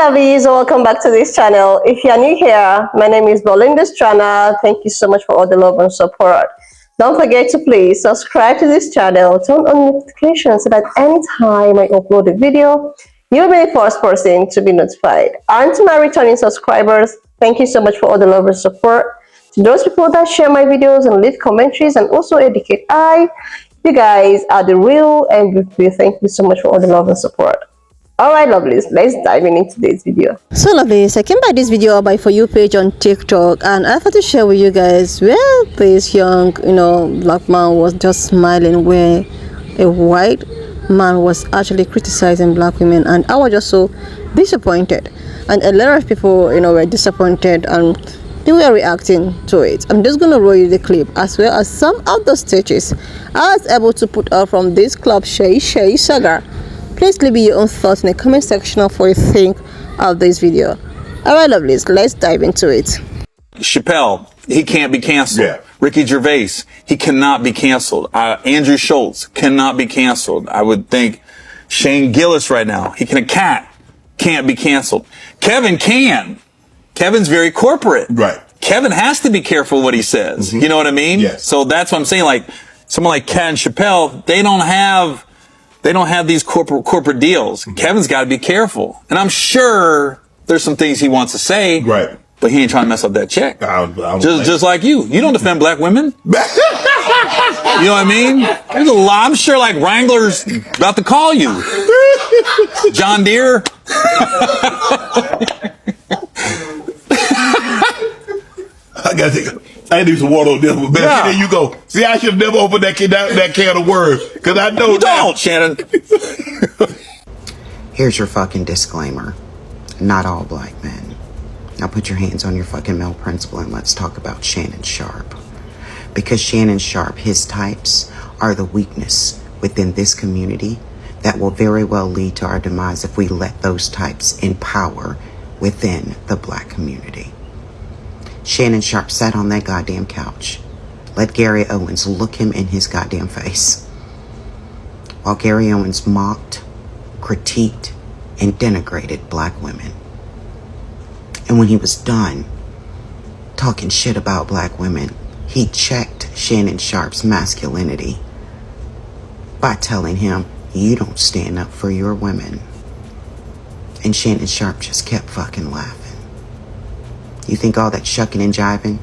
lovelies, welcome back to this channel. If you are new here, my name is Belinda's channel. Thank you so much for all the love and support. Don't forget to please subscribe to this channel, turn on notifications so that anytime I upload a video, you'll be the first person to be notified. And to my returning subscribers, thank you so much for all the love and support. To those people that share my videos and leave commentaries and also educate you guys are the real MVP. Thank you so much for all the love and support. Alright lovelies, let's dive into today's video. So lovelies, I came by this video by For You page on TikTok, and I thought to share with you guys where this young, black man was just smiling where a white man was actually criticizing black women, and I was just so disappointed, and a lot of people were disappointed and they were reacting to it. I'm just gonna roll you the clip as well as some of the stitches I was able to put out from this club Shay saga. Please leave your own thoughts in the comment section of what you think of this video. Alright lovelies, let's dive into it. Chappelle, he can't be canceled. Yeah. Ricky Gervais, he cannot be canceled. Andrew Schultz cannot be canceled. I would think Shane Gillis right now, can't be canceled. Kevin can. Kevin's very corporate. Right. Kevin has to be careful what he says. Mm-hmm. You know what I mean? Yes. So that's what I'm saying. Like someone like Kat and Chappelle, they don't have these corporate deals. Mm-hmm. Kevin's got to be careful. And I'm sure there's some things he wants to say. Right. But he ain't trying to mess up that check. Just like you. You don't defend black women. You know what I mean? There's a lot. I'm sure like Wrangler's about to call you. John Deere. I had to do some water on this one, man. Yeah. There you go. See, I should have never opened that can of worms, because I know You don't, Shannon. Here's your fucking disclaimer. Not all black men. Now put your hands on your fucking male principle and let's talk about Shannon Sharpe. Because Shannon Sharpe, his types, are the weakness within this community that will very well lead to our demise if we let those types in power within the black community. Shannon Sharpe sat on that goddamn couch. Let Gary Owens look him in his goddamn face. While Gary Owens mocked, critiqued, and denigrated black women. And when he was done talking shit about black women, he checked Shannon Sharpe's masculinity by telling him, you don't stand up for your women. And Shannon Sharpe just kept fucking laughing. You think all that shucking and jiving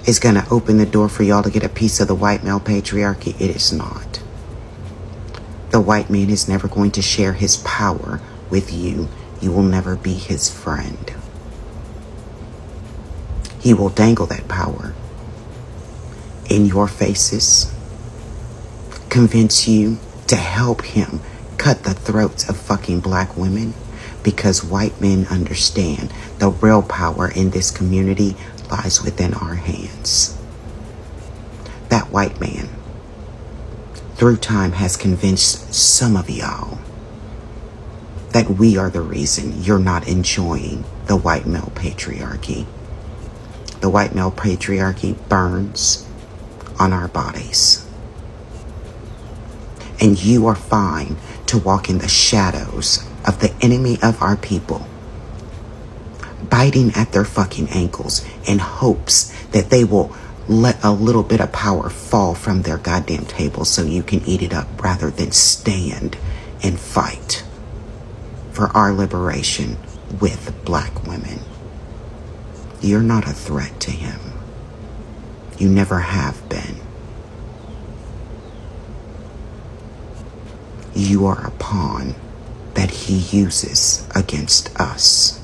is gonna open the door for y'all to get a piece of the white male patriarchy? It is not. The white man is never going to share his power with you. You will never be his friend. He will dangle that power in your faces, convince you to help him cut the throats of fucking black women, because white men understand the real power in this community lies within our hands. That white man, through time, has convinced some of y'all that we are the reason you're not enjoying the white male patriarchy. The white male patriarchy burns on our bodies. And you are fine to walk in the shadows of the enemy of our people, biting at their fucking ankles in hopes that they will let a little bit of power fall from their goddamn table so you can eat it up, rather than stand and fight for our liberation with black women. You're not a threat to him. You never have been. You are a pawn that he uses against us.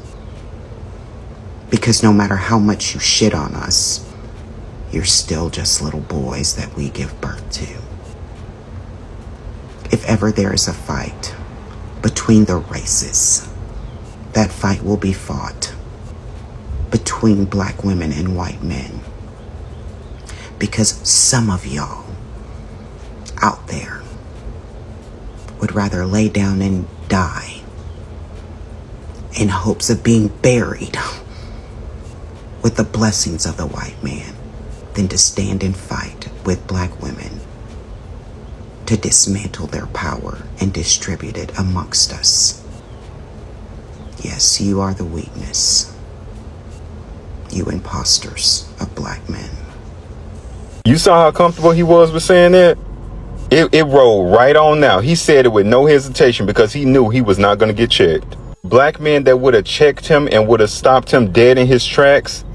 Because no matter how much you shit on us, you're still just little boys that we give birth to. If ever there is a fight between the races, that fight will be fought between black women and white men. Because some of y'all out there would rather lay down and die in hopes of being buried with the blessings of the white man than to stand and fight with black women to dismantle their power and distribute it amongst us. Yes, you are the weakness. You imposters of black men. You saw how comfortable he was with saying that? It rolled right on now. He said it with no hesitation because he knew he was not going to get checked. Black men that would have checked him and would have stopped him dead in his tracks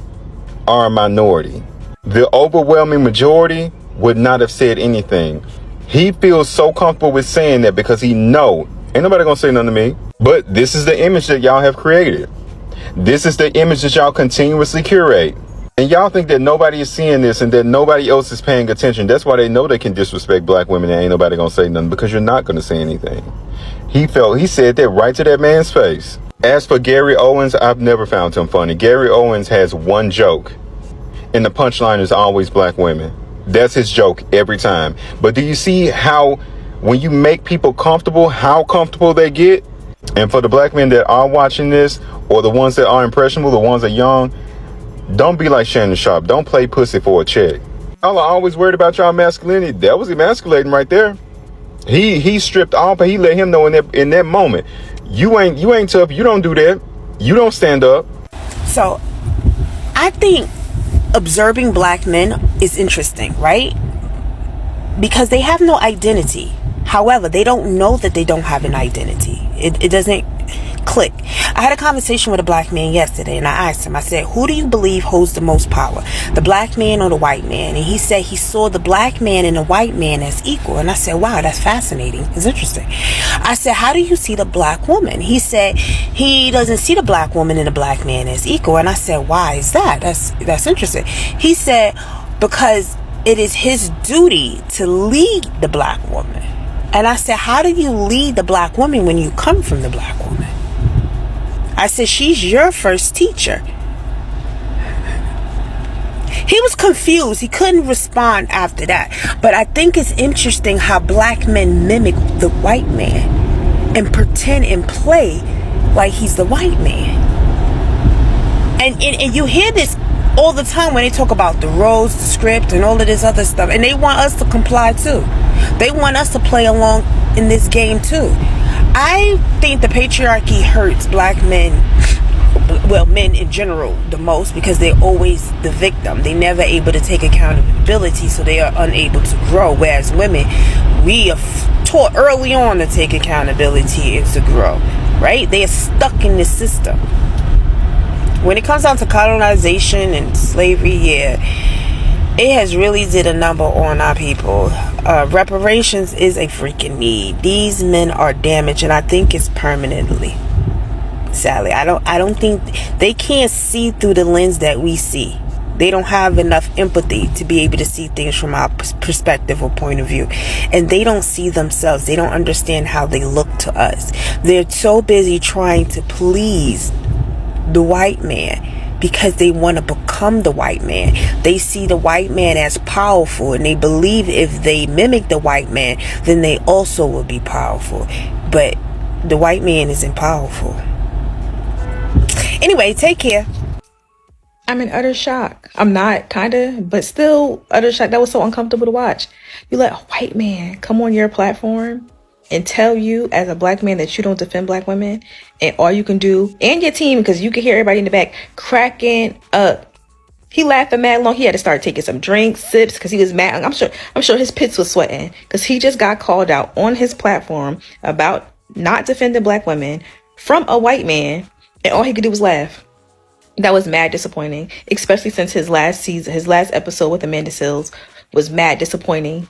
are a minority. The overwhelming majority would not have said anything. He feels so comfortable with saying that because he know ain't nobody gonna say nothing to me. But this is the image that y'all have created. This is the image that y'all continuously curate. And y'all think that nobody is seeing this and that nobody else is paying attention. That's why they know they can disrespect black women and ain't nobody gonna say nothing, because you're not gonna say anything. He said that right to that man's face. As for Gary Owens, I've never found him funny. Gary Owens has one joke, and the punchline is always black women. That's his joke every time. But do you see how when you make people comfortable, how comfortable they get? And for the black men that are watching this, or the ones that are impressionable, the ones that are young, don't be like Shannon Sharpe. Don't play pussy for a check. Y'all are always worried about y'all masculinity. That was emasculating right there. He stripped off, and he let him know in that moment, you ain't tough. You don't do that. You don't stand up. So I think observing black men is interesting, right? Because they have no identity. However, they don't know that they don't have an identity. It doesn't click. I had a conversation with a black man yesterday, and I asked him, I said, who do you believe holds the most power, the black man or the white man? And he said he saw the black man and the white man as equal. And I said, wow, that's fascinating. It's interesting. I said, how do you see the black woman? He said he doesn't see the black woman and the black man as equal. And I said, why is that? That's interesting. He said, because it is his duty to lead the black woman. And I said, how do you lead the black woman when you come from the black woman? I said, she's your first teacher. He was confused. He couldn't respond after that. But I think it's interesting how black men mimic the white man and pretend and play like he's the white man. And you hear this all the time when they talk about the roles, the script, and all of this other stuff. And they want us to comply too. They want us to play along in this game too. I think the patriarchy hurts black men, well, men in general, the most, because they're always the victim. They're never able to take accountability, so they are unable to grow. Whereas women, we are taught early on to take accountability and to grow, right? They are stuck in this system. When it comes down to colonization and slavery, yeah, it has really did a number on our people. Reparations is a freaking need. These men are damaged, and I think it's permanently. Sadly, I don't think they can't see through the lens that we see. They don't have enough empathy to be able to see things from our perspective or point of view. And they don't see themselves. They don't understand how they look to us. They're so busy trying to please the white man because they want to become the white man. They see the white man as powerful, and they believe if they mimic the white man, then they also will be powerful. But the white man isn't powerful. Anyway, take care. I'm in utter shock. I'm not, kinda, but still utter shock. That was so uncomfortable to watch. You let a white man come on your platform and tell you as a black man that you don't defend black women, and all you can do, and your team, because you can hear everybody in the back cracking up. He laughed for mad long. He had to start taking some drinks, sips, because he was mad. I'm sure his pits was sweating because he just got called out on his platform about not defending black women from a white man, and all he could do was laugh. That was mad disappointing, especially since his last episode with Amanda Seales was mad disappointing.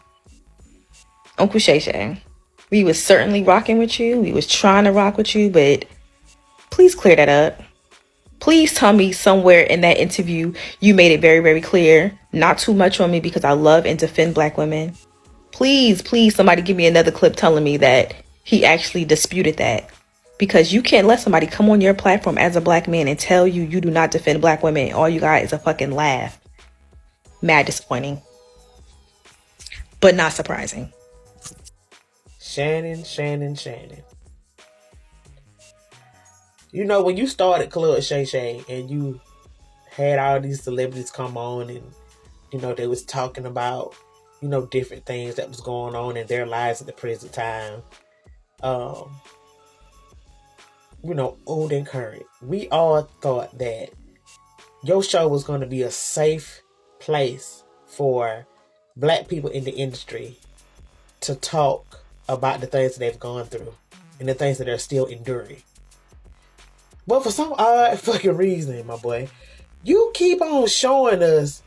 Uncle Shay Shay, we was certainly rocking with you. We was trying to rock with you, but please clear that up. Please tell me somewhere in that interview you made it very, very clear. Not too much on me because I love and defend black women. Please, somebody give me another clip telling me that he actually disputed that. Because you can't let somebody come on your platform as a black man and tell you you do not defend black women. All you got is a fucking laugh. Mad disappointing. But not surprising. Shannon. You know, when you started Club Shay Shay and you had all these celebrities come on and, you know, they was talking about, you know, different things that was going on in their lives at the present time. old and current, we all thought that your show was going to be a safe place for black people in the industry to talk about the things that they've gone through and the things that they're still enduring. But for some odd fucking reason, my boy, you keep on showing us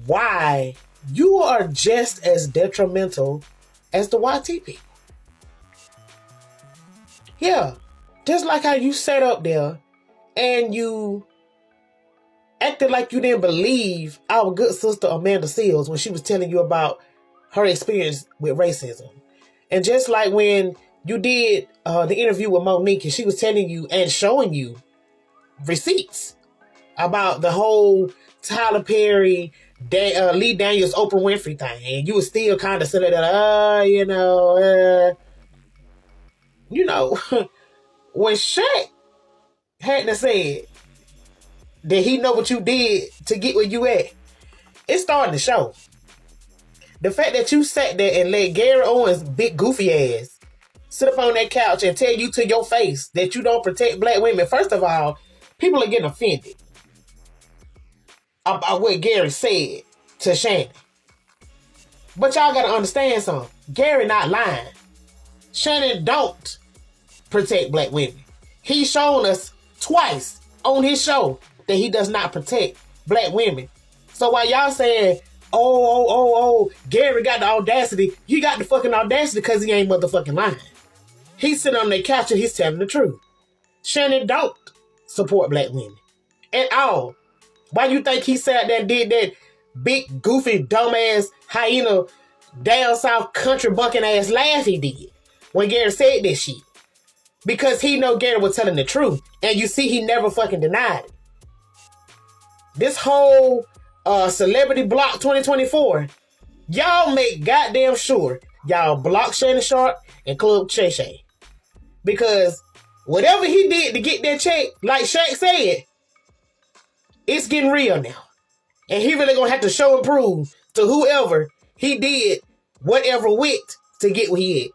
why you are just as detrimental as the YT people. Yeah, just like how you sat up there and you acted like you didn't believe our good sister Amanda Seals when she was telling you about her experience with racism. And just like when you did the interview with Monique and she was telling you and showing you receipts about the whole Tyler Perry, Lee Daniels, Oprah Winfrey thing. And you were still kind of sitting there, when Shaq had to say that he know what you did to get where you at, it's starting to show. The fact that you sat there and let Gary Owens' big goofy ass sit up on that couch and tell you to your face that you don't protect black women. First of all, people are getting offended about what Gary said to Shannon. But y'all gotta understand something. Gary not lying. Shannon don't protect black women. He's shown us twice on his show that he does not protect black women. So while y'all saying, Gary got the audacity, he got the fucking audacity because he ain't motherfucking lying. He's sitting on that couch and he's telling the truth. Shannon don't support black women at all. Why you think he sat there and did that big, goofy, dumbass, hyena, down south country bucking ass laugh he did when Gary said this shit? Because he know Gary was telling the truth. And you see he never fucking denied it. This whole Celebrity Block 2024, y'all make goddamn sure y'all block Shannon Sharpe and Club Shay Shay. Because whatever he did to get that check, like Shaq said, it's getting real now. And he really gonna have to show and prove to whoever he did whatever with to get what he had.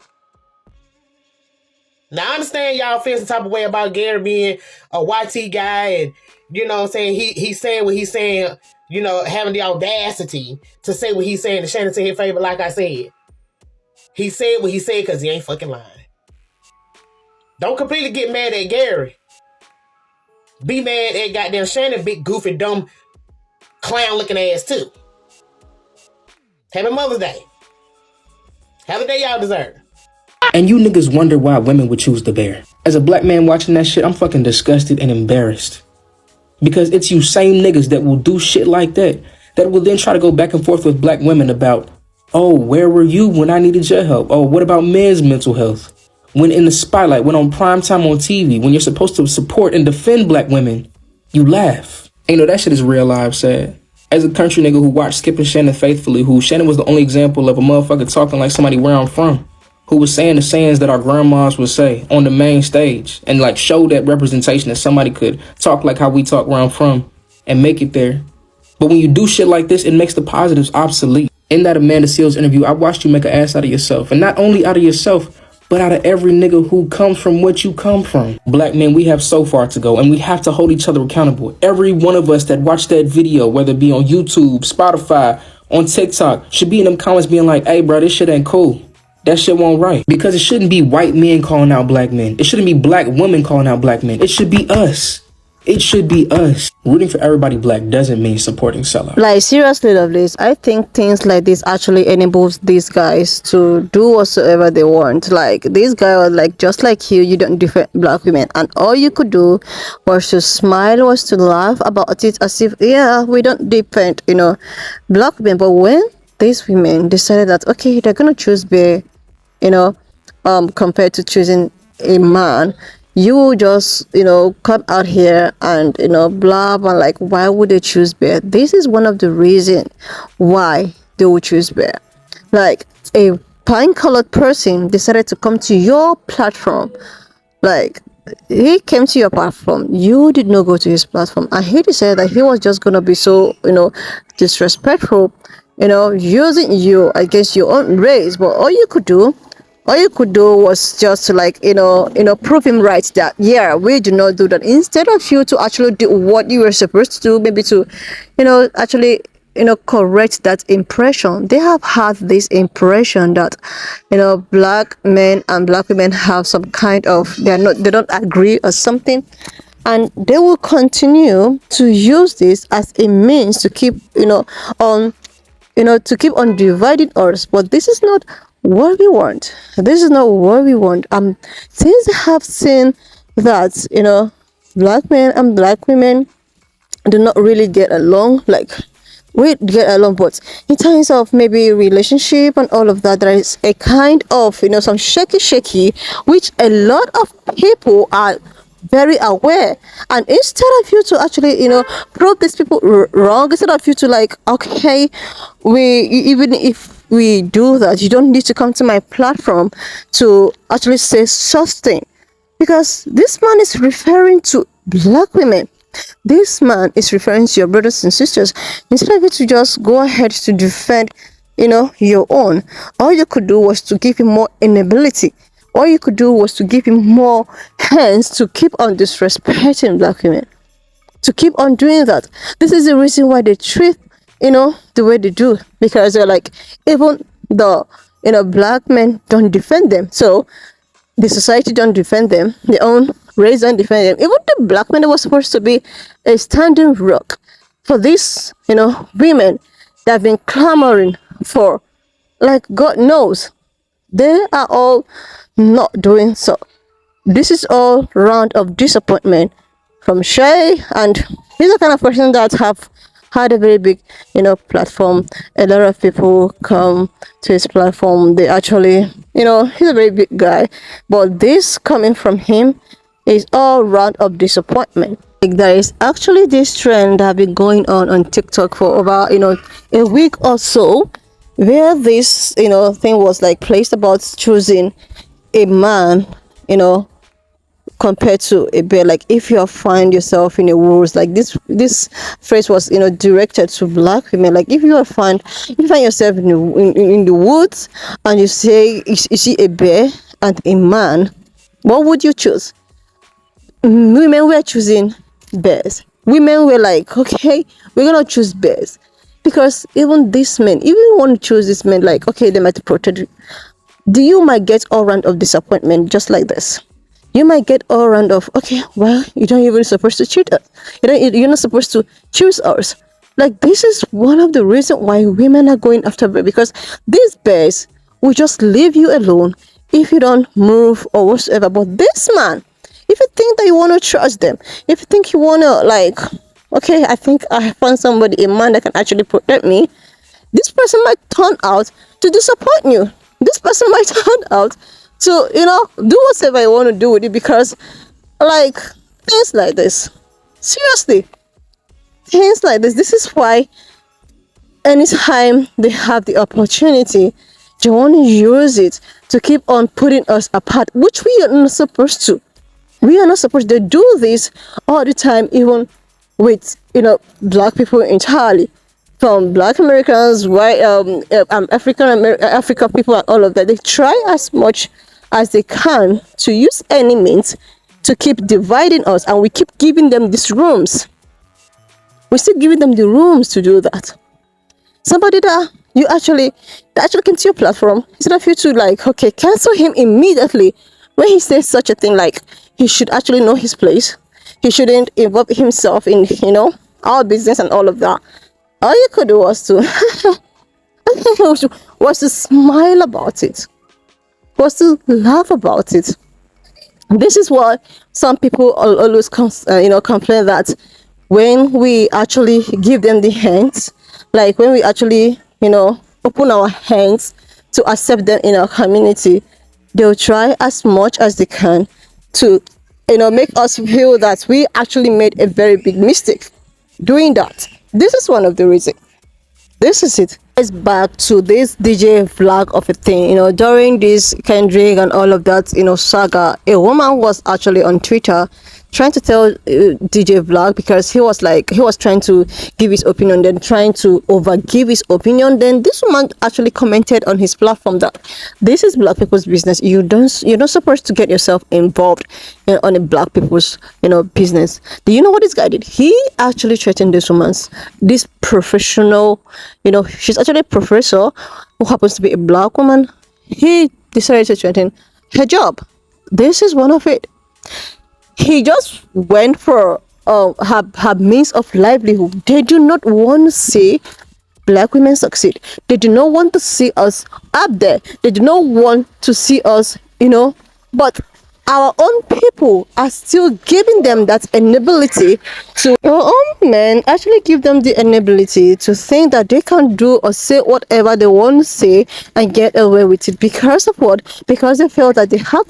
Now I understand y'all feel some type of way about Gary being a YT guy and he's saying what he's saying, having the audacity to say what he's saying to Shannon to his favor, like I said. He said what he said because he ain't fucking lying. Don't completely get mad at Gary. Be mad at goddamn Shannon, big goofy dumb clown looking ass too. Happy Mother's Day. Have the day y'all deserve. And you niggas wonder why women would choose the bear. As a black man watching that shit, I'm fucking disgusted and embarrassed. Because it's you same niggas that will do shit like that will then try to go back and forth with black women about, oh, where were you when I needed your help? Oh, what about men's mental health? When in the spotlight, when on prime time on TV, when you're supposed to support and defend black women, you laugh. And that shit is real live sad. As a country nigga who watched Skip and Shannon faithfully, who Shannon was the only example of a motherfucker talking like somebody where I'm from, who was saying the sayings that our grandmas would say on the main stage and like show that representation that somebody could talk like how we talk where I'm from and make it there. But when you do shit like this, it makes the positives obsolete. In that Amanda Seals interview, I watched you make an ass out of yourself. And not only out of yourself, but out of every nigga who comes from what you come from. Black men, we have so far to go and we have to hold each other accountable. Every one of us that watched that video, whether it be on YouTube, Spotify, on TikTok, should be in them comments being like, hey bro, this shit ain't cool. That shit won't right. Because it shouldn't be white men calling out black men. It shouldn't be black women calling out black men. It should be us. It should be us. Rooting for everybody black doesn't mean supporting sellout. Like, seriously, Lovelace, I think things like this actually enables these guys to do whatsoever they want. Like, this guy was like, just like you don't defend black women. And all you could do was to smile, was to laugh about it as if, yeah, we don't defend, black women. But when these women decided that, okay, they're going to choose bear, compared to choosing a man, you just, come out here and, blab and like, why would they choose bear? This is one of the reasons why they would choose bear. Like, a pine-colored person decided to come to your platform. Like, he came to your platform. You did not go to his platform. And he decided that he was just going to be so, using you against your own race. But all you could do All you could do was just to like, prove him right that, yeah, we do not do that. Instead of you to actually do what you were supposed to do, maybe to, actually, correct that impression. They have had this impression that, black men and black women have some kind of, they don't agree or something. And they will continue to use this as a means to keep, to keep on dividing us. But this is not what we want. This is not what we want. Since I have seen that, black men and black women do not really get along, like we get along, but in terms of maybe relationship and all of that, there is a kind of, some shaky, which a lot of people are very aware. And instead of you to actually, prove these people wrong, instead of you to like, okay, even if we do that, you don't need to come to my platform to actually say something, because this man is referring to black women. This man is referring to your brothers and sisters. Instead of you to just go ahead to defend, your own, all you could do was to give him more inability. All you could do was to give him more hands to keep on disrespecting black women, to keep on doing that. This is the reason why they treat, the way they do, because they're like, even the, black men don't defend them. So the society don't defend them, their own race don't defend them. Even the black men that was supposed to be a standing rock for these, women that have been clamoring for, like God knows, they are all not doing so. This is all round of disappointment from Shay, and he's the kind of person that have had a very big, platform. A lot of people come to his platform. They actually, he's a very big guy, but this coming from him is all round of disappointment. Like, there is actually this trend that have been going on TikTok for over, a week or so, where this, thing was like placed about choosing a man, compared to a bear. Like, if you find yourself in a woods, like this phrase was, directed to black women. Like, if you find yourself in the woods and you see a bear and a man, what would you choose? Women were choosing bears. Women were like, okay, we're gonna choose bears, because even these men, if you want to choose this men, like, okay, they might protect you. You might get all round of disappointment just like this. You might get all round of, okay, well, you don't even supposed to cheat us. You're not supposed to choose us. Like, this is one of the reasons why women are going after bears, because these bears will just leave you alone if you don't move or whatsoever. But this man, if you think that you want to trust them, if you think you want to, like, okay, I think I found somebody, a man that can actually protect me, this person might turn out to disappoint you. This person might turn out to, do whatever you want to do with it, because, like, things like this, seriously, things like this is why anytime they have the opportunity, they want to use it to keep on putting us apart, which we are not supposed to. We are not supposed to do this all the time, even with, black people entirely. From black Americans, white, African people, and all of that. They try as much as they can to use any means to keep dividing us, and we keep giving them these rooms. We're still giving them the rooms to do that. Somebody that actually came to your platform, instead of you to like, okay, cancel him immediately when he says such a thing, like he should actually know his place. He shouldn't involve himself in, our business and all of that. All you could do was to was to smile about it, was to laugh about it. This is what some people always complain, that when we actually give them the hands, like when we actually open our hands to accept them in our community, they'll try as much as they can to make us feel that we actually made a very big mistake doing that. This is one of the reasons. This is it. It's back to this DJ flag of a thing. During this Kendrick and all of that, saga, a woman was actually on Twitter trying to tell DJ Black, because he was trying to give his opinion, then trying to overgive his opinion. Then this woman actually commented on his platform that this is black people's business. You're not supposed to get yourself involved on a black people's business. Do you know what this guy did? He actually threatened this professional, she's actually a professor who happens to be a black woman. He decided to threaten her job. This is one of it. He just went for her means of livelihood. They do not want to see black women succeed. They do not want to see us up there. They do not want to see us, but our own people are still giving them that inability to, our own men actually give them the inability to think that they can do or say whatever they want to say and get away with it. Because of what? Because they feel that they have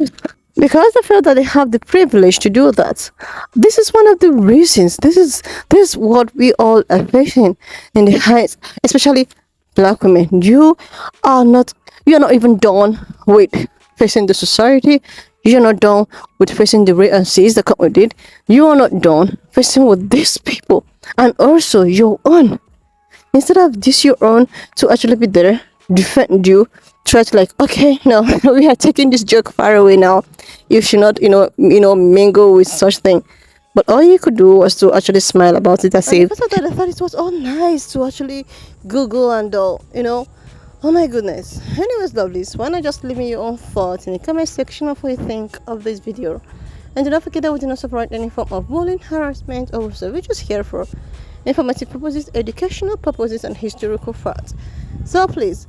the privilege to do that. This is one of the reasons. This is what we all are facing in the heights, especially black women. You are not even done with facing the society. You're not done with facing the realities that come with it. You are not done facing with these people, and also your own. Instead of this your own to actually be there, defend you, try to okay, no, we are taking this joke far away now. You should not, mingle with such thing. But all you could do was to actually smile about it and say, because of that, I thought it was all nice to actually Google and Oh my goodness. Anyways, lovelies, why not just leave me your own thoughts in the comment section of what you think of this video. And do not forget that we do not support any form of bullying, harassment, or so. We're just here for informative purposes, educational purposes, and historical facts. So please,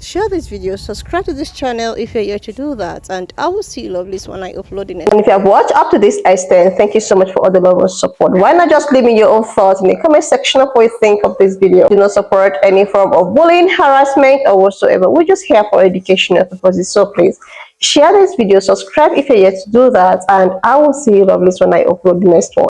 share this video, subscribe to this channel if you're here to do that, and I will see you lovelies when I upload it. And if you have watched up to this extent, thank you so much for all the love and support. Why not just leave me your own thoughts in the comment section of what you think of this video. Do not support any form of bullying, harassment, or whatsoever. We're just here for educational purposes. So please share this video, subscribe if you're yet to do that, and I will see you lovelies when I upload the next one.